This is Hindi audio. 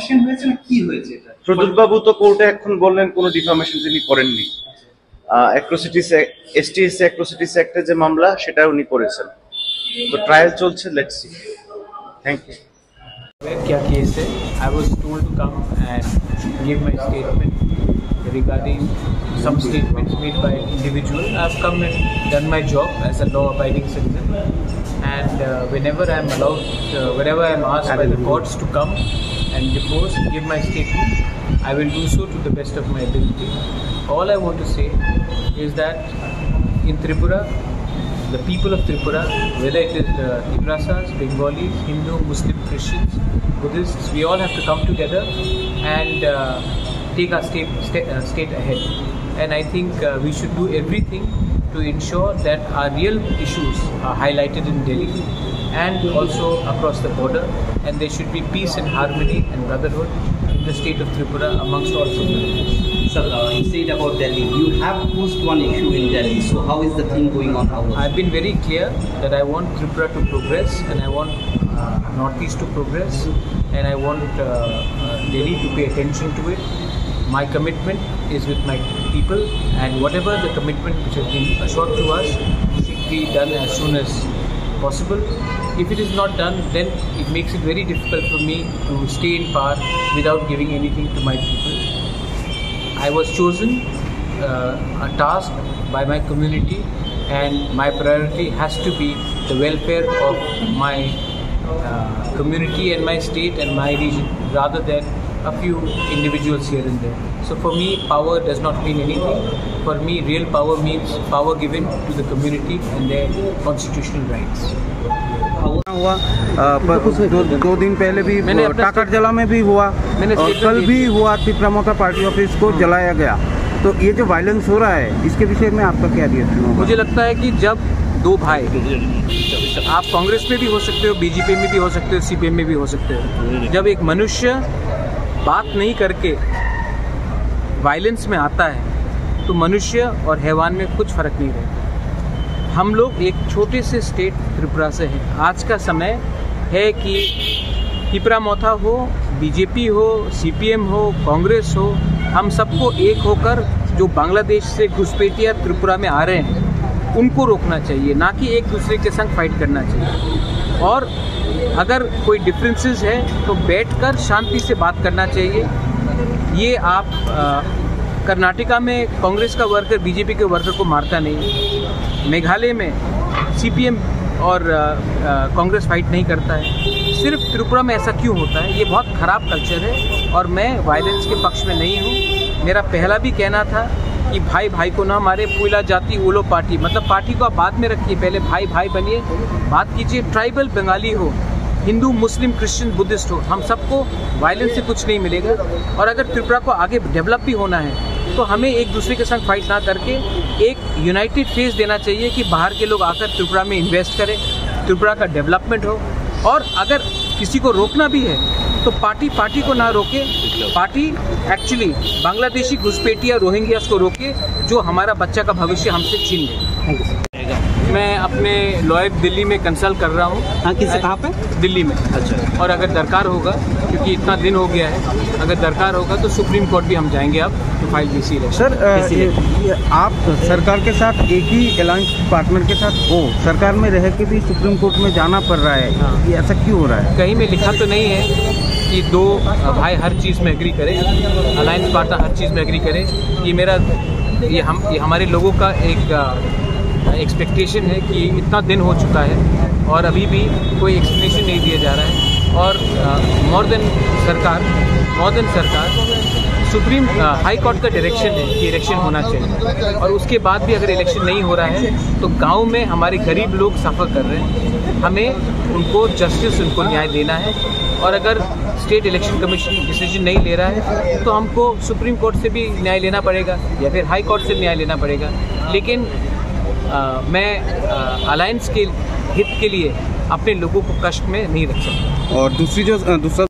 ডিফামেশন হয়েছে না কি হয়েছে এটা? প্রদ্যুৎ বাবু তো কোর্টে এখন বললেন কোনো ডিফামেশন তিনি করেননি। অ্যাট্রোসিটিস এসটিএস অ্যাট্রোসিটিস অ্যাক্টে যে মামলা সেটা উনি করেছেন। তো ট্রায়াল চলছে, লেটস সি। Thank you. क्या केस है? I was told to come and give my statement regarding some statements made by an individual. I've come and done my job as a law-abiding citizen, and whenever I'm allowed, whenever I'm asked by the courts to come and depose, give my statement, I will do so to the best of my ability. All I want to say is that in Tripura, the people of Tripura, whether it is Tigrasas, Bengalis, Hindu, Muslim, Christians, Buddhists, we all have to come together and take our state ahead. And I think we should do everything to ensure that our real issues are highlighted in Delhi and also across the border, and there should be peace and harmony and brotherhood in the state of Tripura amongst all communities. Sir, you said about Delhi. You have pushed one issue in Delhi. So how is the thing going on? I've been very clear that I want Tripura to progress, and I want Northeast to progress, and I want Delhi to pay attention to it. My commitment is with my people, and whatever the commitment which has been assured to us should be done as soon as possible. If it is not done, then it makes it very difficult for me to stay in power without giving anything to my people. I was chosen a task by my community, and my priority has to be the welfare of my community and my state and my region, rather than a few individuals here and there. So for me, power does not mean anything. For me, real power means power given to the community and their constitutional rights. हुआ दो दिन पहले भी टाकरजला में भी हुआ, और कल भी हुआ। त्रिपुरा मोर्चा पार्टी ऑफिस को जलाया गया। तो ये जो वायलेंस हो रहा है, इसके विषय में आपका क्या रिएक्शन होगा? मुझे लगता है कि जब दो भाई, आप कांग्रेस में भी हो सकते हो, बीजेपी में भी हो सकते हो, सीपीएम में भी हो सकते हो, जब एक मनुष्य बात नहीं करके वायलेंस में आता है तो मनुष्य और हैवान में कुछ फर्क नहीं रहता। हम लोग एक छोटे से स्टेट त्रिपुरा से हैं। आज का समय है कि त्रिपुरा मोथा हो, बीजेपी हो, सीपीएम हो, कांग्रेस हो, हम सबको एक होकर जो बांग्लादेश से घुसपैठिया त्रिपुरा में आ रहे हैं उनको रोकना चाहिए, ना कि एक दूसरे के संग फाइट करना चाहिए। और अगर कोई डिफरेंसेस है तो बैठकर शांति से बात करना चाहिए। ये आप कर्नाटका में कांग्रेस का वर्कर बीजेपी के वर्कर को मारता नहीं, मेघालय में सीपीएम और कांग्रेस फाइट नहीं करता है, सिर्फ त्रिपुरा में ऐसा क्यों होता है? ये बहुत ख़राब कल्चर है, और मैं वायलेंस के पक्ष में नहीं हूँ। मेरा पहला भी कहना था कि भाई भाई को ना मारे, पुला जाति ओलो पार्टी, मतलब पार्टी को आप बाद में रखिए, पहले भाई भाई बनिए, बात कीजिए। ट्राइबल बंगाली हो, हिंदू, मुस्लिम, क्रिश्चियन, बुद्धिस्ट हो, हम सबको वायलेंस से कुछ नहीं मिलेगा। और अगर त्रिपुरा को आगे डेवलप भी होना है तो हमें एक दूसरे के संग फाइट ना करके एक यूनाइटेड फेस देना चाहिए कि बाहर के लोग आकर त्रिपुरा में इन्वेस्ट करें, त्रिपुरा का डेवलपमेंट हो। और अगर किसी को रोकना भी है तो पार्टी को ना रोके, पार्टी एक्चुअली बांग्लादेशी घुसपैठिया रोहिंग्यास को रोके जो हमारा बच्चा का भविष्य हमसे छीन ले। मैं अपने लॉयर दिल्ली में कंसल्ट कर रहा हूँ। हाँ, किसे कहाँ पे? दिल्ली में। अच्छा। और अगर दरकार होगा, क्योंकि इतना दिन हो गया है, अगर दरकार होगा तो सुप्रीम कोर्ट भी हम जाएंगे अब तो फाइल बीसी रहे। सर, आप सरकार के साथ एक ही अलायंस पार्टनर के साथ हो, सरकार में रह के भी सुप्रीम कोर्ट में जाना पड़ रहा है। हाँ। ये ऐसा क्यों हो रहा है? कहीं में लिखा तो नहीं है कि दो भाई हर चीज़ में एग्री करें, अलायंस पार्टनर हर चीज़ में एग्री करें। ये हमारे लोगों का एक एक्सपेक्टेशन है कि इतना दिन हो चुका है और अभी भी कोई एक्सप्लेनेशन नहीं दिया जा रहा है। और मोर देन सरकार सुप्रीम हाई कोर्ट का डायरेक्शन है कि इलेक्शन होना चाहिए, और उसके बाद भी अगर इलेक्शन नहीं हो रहा है तो गांव में हमारे गरीब लोग सफ़र कर रहे हैं। हमें उनको जस्टिस, उनको न्याय देना है। और अगर स्टेट इलेक्शन कमीशन डिसीजन नहीं ले रहा है तो हमको सुप्रीम कोर्ट से भी न्याय लेना पड़ेगा या फिर हाई कोर्ट से न्याय लेना पड़ेगा। लेकिन मैं अलायंस के हित के लिए अपने लोगों को कष्ट में नहीं रख सकता। और दूसरा